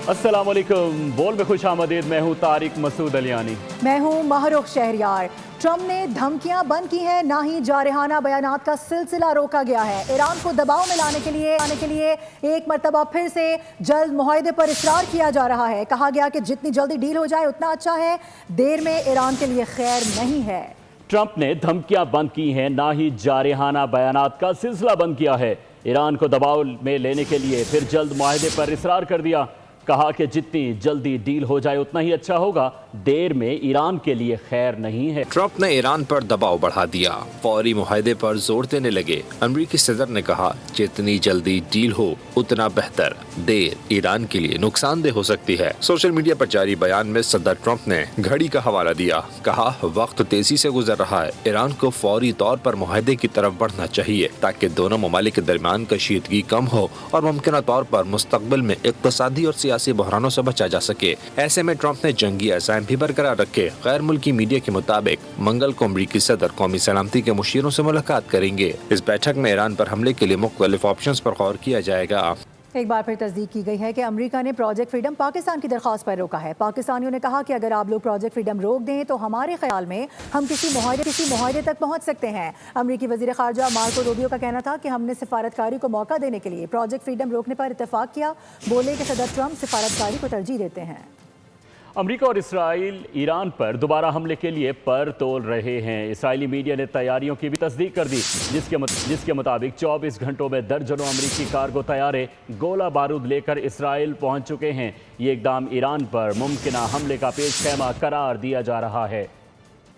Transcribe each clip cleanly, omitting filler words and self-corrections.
अस्सलाम वालेकुम। बोल में खुश आमदीद। मैं हूँ तारिक मसूद अलियानी। मैं हूँ महरुख शहरियार। ट्रंप ने धमकियां बंद की हैं, ना ही जारहाना बयानात का सिलसिला रोका गया है। ईरान को दबाव में लाने के लिए एक मरतबा फिर से जल्द मुआहदे पर इसरार किया जा रहा है। कहा गया कि जितनी जल्दी डील हो जाए उतना अच्छा है, देर में ईरान के लिए खैर नहीं है। ट्रंप ने धमकियां बंद की हैं, ना ही जारहाना बयानात का सिलसिला बंद किया है। ईरान को दबाव में लेने के लिए फिर जल्द मुआहदे पर इसरार कर दिया। कहा कि जितनी जल्दी डील हो जाए उतना ही अच्छा होगा, देर में ईरान के लिए खैर नहीं है। ट्रंप ने ईरान पर दबाव बढ़ा दिया, फौरी मुआहदे पर जोर देने लगे। अमेरिकी सदर ने कहा जितनी जल्दी डील हो उतना बेहतर, देर ईरान के लिए नुकसानदेह हो सकती है। सोशल मीडिया पर जारी बयान में सदर ट्रंप ने घड़ी का हवाला दिया। कहा वक्त तेजी से गुजर रहा है, ईरान को फौरी तौर पर मुआहदे की तरफ बढ़ना चाहिए ताकि दोनों ममालिक के दरमियान कशीदगी कम हो और मुमकिन तौर पर मुस्तकबिल में इक्तसादी और सियासी बहरानों से बचा जा सके। ऐसे में ट्रंप ने जंगी अज़ाइम भी बरकरार रखे। गैर मुल्की मीडिया के मुताबिक मंगल को अमरीकी सदर कौमी सलामती के मुशीरों से मुलाकात करेंगे। इस बैठक में ईरान पर हमले के लिए मुख्तलिफ ऑप्शंस पर गौर किया जाएगा। एक बार फिर तस्दीक की गई है कि अमेरिका ने प्रोजेक्ट फ्रीडम पाकिस्तान की दरख्वास्त पर रोका है। पाकिस्तानियों ने कहा कि अगर आप लोग प्रोजेक्ट फ्रीडम रोक दें तो हमारे ख्याल में हम किसी मुआहदे तक पहुंच सकते हैं। अमेरिकी वज़ीर ख़ारजा मार्को रूबियो का कहना था कि हमने सिफारतकारी को मौका देने के लिए प्रोजेक्ट फ्रीडम रोकने पर इत्तेफाक किया। बोले कि सदर ट्रंप सिफारतकारी को तरजीह देते हैं। अमेरिका और इसराइल ईरान पर दोबारा हमले के लिए पर तोल रहे हैं। इसराइली मीडिया ने तैयारियों की भी तस्दीक कर दी, जिसके मुताबिक 24 घंटों में दर्जनों अमेरिकी कार्गो तैयारे गोला बारूद लेकर इसराइल पहुंच चुके हैं। ये इकदाम ईरान पर मुमकिन हमले का पेश खैमा करार दिया जा रहा है।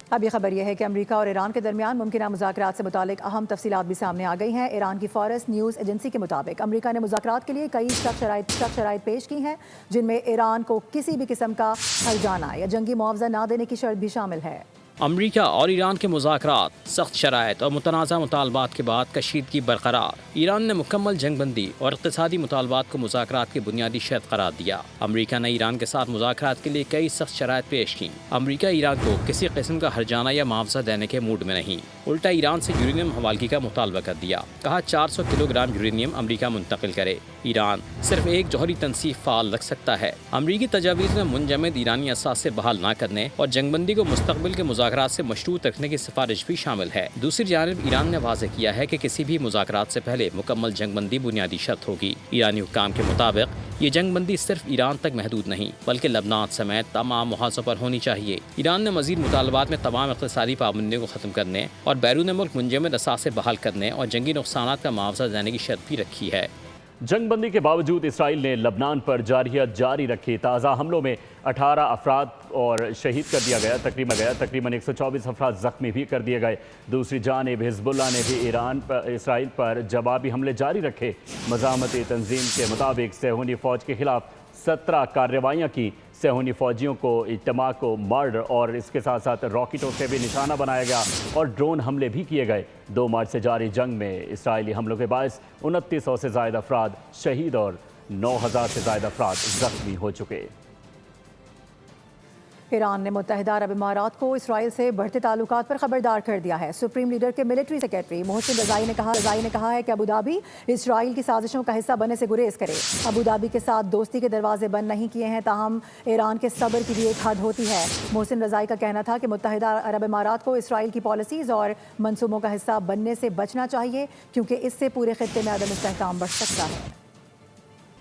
अब ये खबर यह है कि अमेरिका और ईरान के दरमियान मुमकिन मुज़ाकरात से मुतालिक अहम तफसीलात भी सामने आ गई हैं। ईरान की फॉरेस्ट न्यूज़ एजेंसी के मुताबिक अमेरिका ने मुज़ाकरात के लिए कई सख्त शराइत पेश की हैं, जिनमें ईरान को किसी भी किस्म का हर्जाना या जंगी मुआवजा ना देने की शर्त भी शामिल है। अमरीका और ईरान के मुज़ाकरात सख्त शराइत और मुतनाज़ा मुतालबात के बाद कशीदगी बरकरार। ईरान ने मुकम्मल जंगबंदी और इक़्तिसादी मुतालबात को मुज़ाकरात की बुनियादी शर्त करार दिया। अमरीका ने ईरान के साथ मुज़ाकरात के लिए कई सख्त शराइत पेश की। अमरीका ईरान को किसी किस्म का हर्जाना या मुआवजा देने के मूड में नहीं, उल्टा ईरान से यूरेनियम हवालगी का मुतालबा कर दिया। कहा 400 किलोग्राम यूरेनियम अमरीका मुंतकिल करे। ईरान सिर्फ एक जौहरी तनसीफ फ़ाल रख सकता है। अमरीकी तजावीज़ में मुंजमद ईरानी असासे बहाल न करने और जंगबंदी को मुस्तकबिल के मुज़ाकरात से मशरूत रखने की सिफारिश भी शामिल है। दूसरी जानिब ईरान ने वाज़ेह किया है कि किसी भी मुज़ाकरात से पहले मुकम्मल जंगबंदी बुनियादी शर्त होगी। ईरानी हुक्काम के मुताबिक ये जंगबंदी सिर्फ ईरान तक महदूद नहीं बल्कि लबनान समेत तमाम मुहाज़ों पर होनी चाहिए। ईरान ने मज़ीद मुतालबात में तमाम इक़्तिसादी पाबंदियों को ख़त्म करने और बैरून मुल्क मुंजमद असासे बहाल करने और जंगी नुकसानात का मुआवजा देने की शर्त भी रखी है। जंगबंदी के बावजूद इसराइल ने लबनान पर जारहियत जारी रखी। ताज़ा हमलों में 18 अफराद और शहीद कर दिया गया, तकरीबन 124 अफराद ज़ख्मी भी कर दिए गए। दूसरी जानिब हिज़्बुल्लाह ने भी इसराइल पर जवाबी हमले जारी रखे। मज़ाहमती तंजीम के मुताबिक सेहूनी फ़ौज के खिलाफ 17 कार्रवाइयाँ की। सेहूनी फ़ौजियों को इज्तिमा को मर्डर और इसके साथ साथ रॉकेटों से भी निशाना बनाया गया और ड्रोन हमले भी किए गए। 2 मार्च से जारी जंग में इसराइली हमलों के बायस 2900 से ज़ायद अफराद शहीद और 9000 से ज़ायद अफराद ज़ख्मी हो चुके। ईरान ने मुत्तहिदा अरब इमारात को इसराइल से बढ़ते ताल्लुकात पर खबरदार कर दिया है। सुप्रीम लीडर के मिलिट्री सेक्रेटरी मोहसिन रज़ाई ने कहा है कि अबू धाबी इसराइल की साजिशों का हिस्सा बनने से गुरेज करे। अबू धाबी के साथ दोस्ती के दरवाजे बंद नहीं किए हैं, ताहम ईरान के सब्र की भी एक हद होती है। मोहसिन रज़ाई का कहना था कि मुत्तहिदा अरब इमारात को इसराइल की पॉलिसीज़ और मनसूबों का हिस्सा बनने से बचना चाहिए, क्योंकि इससे पूरे खित्ते में अदम इस्तेहकाम बढ़ सकता है।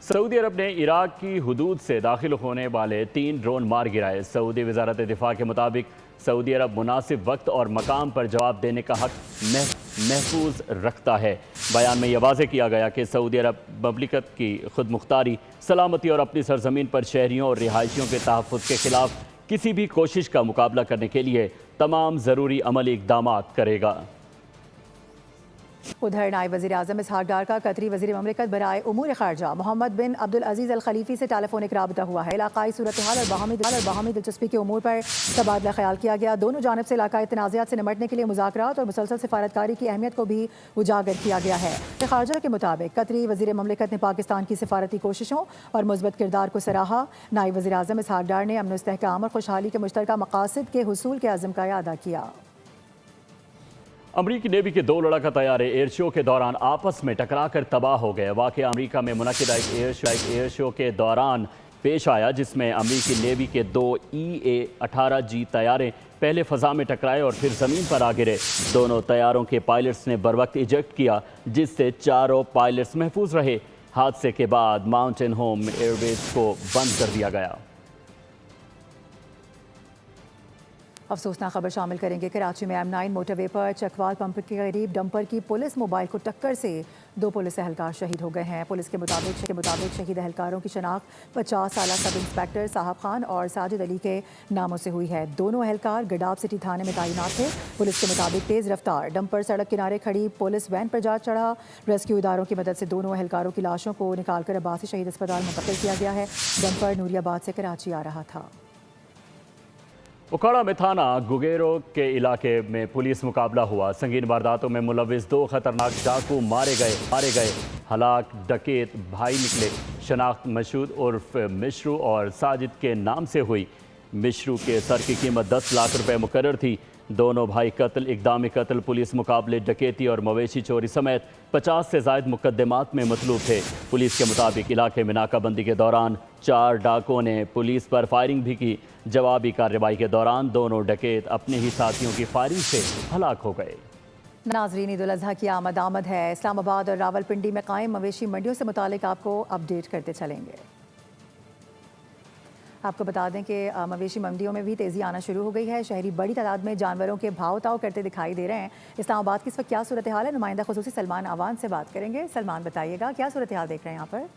सऊदी अरब ने इराक की हुदूद से दाखिल होने वाले 3 ड्रोन मार गिराए। सऊदी वज़ारत दिफा के मुताबिक सऊदी अरब मुनासिब वक्त और मकाम पर जवाब देने का हक महफूज रखता है। बयान में यह वाज़ेह किया गया कि सऊदी अरब ममलिकत की खुद मुख्तारी, सलामती और अपनी सरजमीन पर शहरियों और रिहायशियों के तहफ़्फ़ुज़ के खिलाफ किसी भी कोशिश का मुकाबला करने के लिए तमाम ज़रूरी अमली इक़दामात करेगा। उधर नायब वज़ीर आज़म इसहाक़ डार का कतरी वज़ीर ममलिकत बराए उमूर ख़ारजा मोहम्मद बिन अब्दुल अज़ीज़ अल खलीफ़ी से टेलीफोनिक राबता हुआ है। इलाक़ाई सूरत हाल और बाहमी दिलचस्पी के उमूर पर तबादला ख्याल किया गया। दोनों जानिब से इलाक़ाई तनाज़ात से निमटने के लिए मुज़ाकरात और मुसलसल सिफारतकारी की अहमियत को भी उजागर किया गया है। ख़ारजा के मुताबिक कतरी वज़ीर ममलिकत ने पाकिस्तान की सिफारती कोशिशों और मुस्बत किरदार को सराहा। नायब वज़ीर आज़म इसहाक़ डार ने अमन इस्तेहकाम और खुशहाली के मुश्तरका मकासद के हुसूल के अज़्म का अदा किया। अमरीकी नेवी के 2 लड़ाका तैयारे एयर शो के दौरान आपस में टकराकर तबाह हो गए। वाक़या अमरीका में मुनक़िदा एक एयर शो के दौरान पेश आया, जिसमें अमरीकी नेवी के 2 EA-18G तैयारे पहले फ़ज़ा में टकराए और फिर ज़मीन पर आ गिरे। दोनों तैयारों के पायलट्स ने बरवक्त इजेक्ट किया, जिससे चारों पायलट्स महफूज रहे। हादसे के बाद माउंटेन होम एयरबेस को बंद कर दिया गया। अफसोसनाक खबर शामिल करेंगे। कराची में M9 मोटरवे पर चकवाल पंप के करीब डंपर की पुलिस मोबाइल को टक्कर से 2 पुलिस एहलकार शहीद हो गए हैं। पुलिस के मुताबिक शहीद एहलकारों की शनाख्त 50 साल सब इंस्पेक्टर साहब खान और साजिद अली के नामों से हुई है। दोनों एहलकार गडाब सिटी थाने में तैनात थे। पुलिस के मुताबिक तेज़ रफ्तार डंपर सड़क किनारे खड़ी पुलिस वैन पर जा चढ़ा। रेस्क्यू इदारों की मदद से दोनों एहलकारों की लाशों को निकालकर अब्बासी शहीद अस्पताल मुंतकिल किया गया है। डंपर नूरियाबाद से कराची आ रहा था। उकाड़ा में थाना गुगेरो के इलाके में पुलिस मुकाबला हुआ। संगीन वारदातों में मुलविस 2 खतरनाक डाकू मारे गए। हलाक डकैत भाई निकले। शनाख्त मशहूद उर्फ मिश्रू और साजिद के नाम से हुई। मिश्रू के सर की कीमत 10 लाख रुपए मुकर्रर थी। दोनों भाई कत्ल, इक़दामी कत्ल, पुलिस मुकाबले, डकैती और मवेशी चोरी समेत 50 से ज़ायद मुकदमात में मतलूब थे। पुलिस के मुताबिक इलाके में नाकाबंदी के दौरान 4 डाकुओं ने पुलिस पर फायरिंग भी की। जवाबी कार्रवाई के दौरान दोनों डकैत अपने ही साथियों की फायरिंग से हलाक हो गए। नाज़रीन, ईद उल अज़हा की आमद है। इस्लामाबाद और रावलपिंडी में कायम मवेशी मंडियों से मुतालिक आपको अपडेट करते चलेंगे। आपको बता दें कि मवेशी मंडियों में भी तेज़ी आना शुरू हो गई है। शहरी बड़ी तादाद में जानवरों के भाव ताव करते दिखाई दे रहे हैं। इस्लामाबाद की इस वक्त क्या सूरत हाल है, नुमाइंदा खुसूसी सलमान आवान से बात करेंगे। सलमान, बताइएगा क्या सूरत हाल देख रहे हैं यहाँ पर?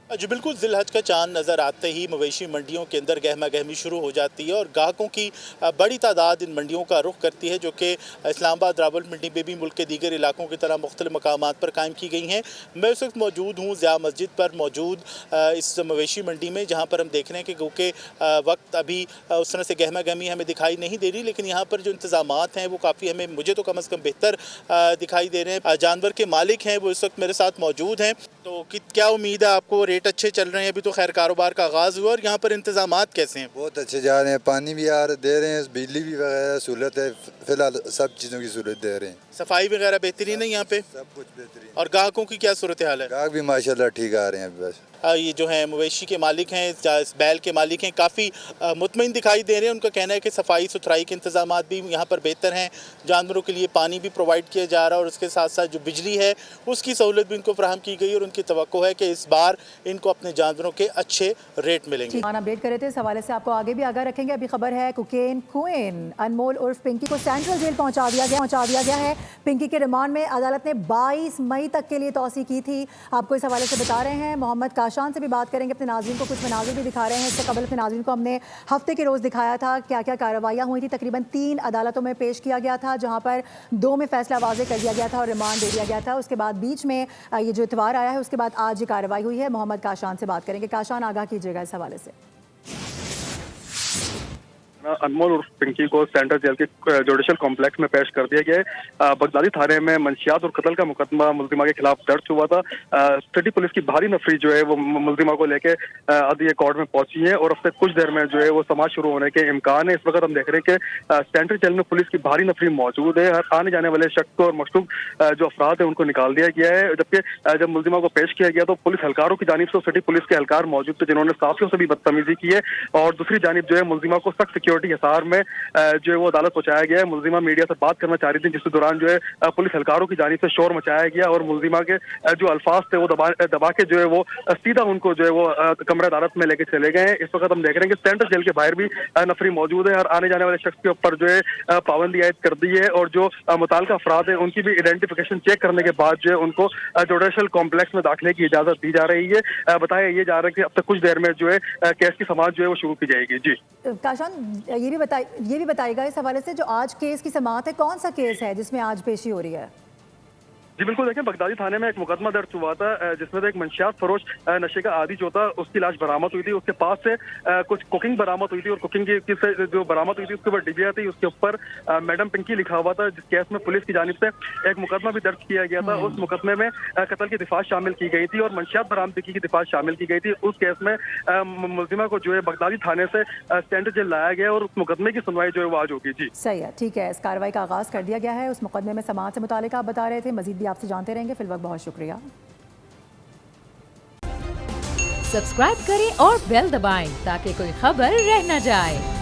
जी बिल्कुल, ज़िलहज का चांद नज़र आते ही मवेशी मंडियों के अंदर गहमा गहमी शुरू हो जाती है और ग्राहकों की बड़ी तादाद इन मंडियों का रुख करती है, जो कि इस्लामाबाद, रावलपिंडी में भी मुल्क के दीगर इलाकों की तरह मुख्तलिफ मकामात पर कायम की गई हैं। मैं उस वक्त मौजूद हूँ ज़िया मस्जिद पर मौजूद इस मवेशी मंडी में, जहाँ पर हम देख रहे हैं कि क्योंकि वक्त अभी उस तरह से गहमा गहमी हमें दिखाई नहीं दे रही, लेकिन यहाँ पर जो इंतज़ामात हैं वो काफ़ी हमें, मुझे तो कम अज़ कम बेहतर दिखाई दे रहे हैं। जानवर के मालिक हैं वो इस वक्त मेरे साथ मौजूद हैं। तो क्या उम्मीद है आपको? रेट अच्छे चल रहे हैं? अभी तो खैर कारोबार का आगाज़ हुआ, और यहाँ पर इंतजामात कैसे हैं? बहुत अच्छे जा रहे हैं, पानी भी दे रहे हैं, बिजली भी वगैरह सहूलत है, फिलहाल सब चीज़ों की सहूलत दे रहे हैं। सफाई वगैरह बेहतरीन है यहाँ पे? सब कुछ बेहतरीन। और ग्राहकों की क्या सूरत हाल है? ग्राहक भी माशाल्लाह ठीक आ रहे हैं। बस ये जो है मवेशी के मालिक हैं, इस बैल के मालिक हैं, काफ़ी मुतमईन दिखाई दे रहे हैं। उनका कहना है कि सफाई सुथराई के इंतजामात भी यहाँ पर बेहतर हैं, जानवरों के लिए पानी भी प्रोवाइड किया जा रहा है, और उसके साथ साथ जो बिजली है उसकी सहूलत भी इनको फराहम की गई, और उनकी तवक्को है कि इस बार इनको अपने जानवरों के अच्छे रेट मिलेंगे। अपडेट कर रहे थे, इस हवाले से आपको आगे भी आगाह रखेंगे। अभी खबर है कोकेन क्वीन अनमोल उर्फ पिंकी को सेंट्रल जेल पहुंचा दिया गया है। पिंकी के रिमांड में अदालत ने 22 मई तक के लिए तौसी की थी। आपको इस हवाले से बता रहे हैं। मोहम्मद काशान से भी बात करेंगे, अपने नाज़रीन को कुछ मनाज़िर भी दिखा रहे हैं। इससे कबल अपने नाज़रीन को हमने हफ्ते के रोज़ दिखाया था क्या क्या कार्रवाइयाँ हुई थी। तकरीबन 3 अदालतों में पेश किया गया था, जहाँ पर 2 में फैसला वाज़ेह कर दिया गया था और रिमांड दे दिया गया था। उसके बाद बीच में ये जो इतवार आया है, उसके बाद आज ये कार्रवाई हुई है। मोहम्मद काशान से बात करेंगे। काशान, आगाह कीजिएगा इस हवाले से। अनमोल उर्फ पिंकी को सेंट्रल जेल के जुडिशल कॉम्प्लेक्स में पेश कर दिया गया है। बगदादी थाने में मंशियात और कत्ल का मुकदमा मुल्जिमा के खिलाफ दर्ज हुआ था। सिटी पुलिस की भारी नफरी जो है वो मुल्जिमा को लेके अदलिया कोर्ट में पहुंची है, और अब से कुछ देर में जो है वो समाज शुरू होने के इम्कान है। इस वक्त हम देख रहे हैं कि सेंट्रल जेल में पुलिस की भारी नफरी मौजूद है। आने जाने वाले शख्स और मशरूक जो अफराद है उनको निकाल दिया गया है, जबकि जब मुल्जिमा को पेश किया गया तो पुलिस एहलकारों की जानिब से सिटी पुलिस के एहलकार मौजूद थे, जिन्होंने साथियों से भी बदतमीजी की है, और दूसरी जानिब जो है मुल्जिमा को सख्त सिक्योरिटी हिसार में जो है वो अदालत पहुंचाया गया है। मुल्जिमा मीडिया से बात करना चाह रही थी, जिस दौरान जो है पुलिस एहलकारों की जानिब से शोर मचाया गया, और मुल्जिमा के जो अल्फाज थे वो दबा के जो है वो सीधा उनको जो है वो कमरा अदालत में लेके चले गए हैं। इस वक्त हम देख रहे हैं कि सेंट्रल जेल के बाहर भी नफरी मौजूद है, और आने जाने वाले शख्स के ऊपर जो है पाबंदी आयद कर दी है, और जो मुताल्लिका अफराद है उनकी भी आइडेंटिफिकेशन चेक करने के बाद जो है उनको जुडिशल कॉम्प्लेक्स में दाखिले की इजाजत दी जा रही है। बताया ये जा रहा है कि अब तक कुछ देर में जो है केस की समाअत जो है वो शुरू की जाएगी। जी काशान, ये भी बताइएगा इस हवाले से, जो आज केस की समाअत है, कौन सा केस है जिसमें आज पेशी हो रही है? जी बिल्कुल, देखिए बगदादी थाने में एक मुकदमा दर्ज हुआ था, जिसमें एक मंशियात फरोश नशे का आदी जो था उसकी लाश बरामद हुई थी। उसके पास से कुछ कुकिंग बरामद हुई थी, और कुकिंग की से जो बरामद हुई थी उसके ऊपर डिबिया थी, उसके ऊपर मैडम पिंकी लिखा हुआ था, जिस केस में पुलिस की जानिब से एक मुकदमा भी दर्ज किया गया था। उस मुकदमे में कत्ल की दिफात शामिल की गई थी और मंशियात बरामदगी की दिफात शामिल की गई थी। उस केस में मुल्जिमा को जो है बगदादी थाने से सेंट्रल जेल लाया गया, और उस मुकदमे की सुनवाई जो है वो आज होगी। जी सही है, ठीक है। इस कार्रवाई का आगाज कर दिया गया है। उस मुकदमे में समाअत से मुतालिक आप बता रहे थे, मजीद भी आपसे जानते रहेंगे। फिलहाल बहुत शुक्रिया। सब्सक्राइब करें और बेल दबाएं ताकि कोई खबर रह न जाए।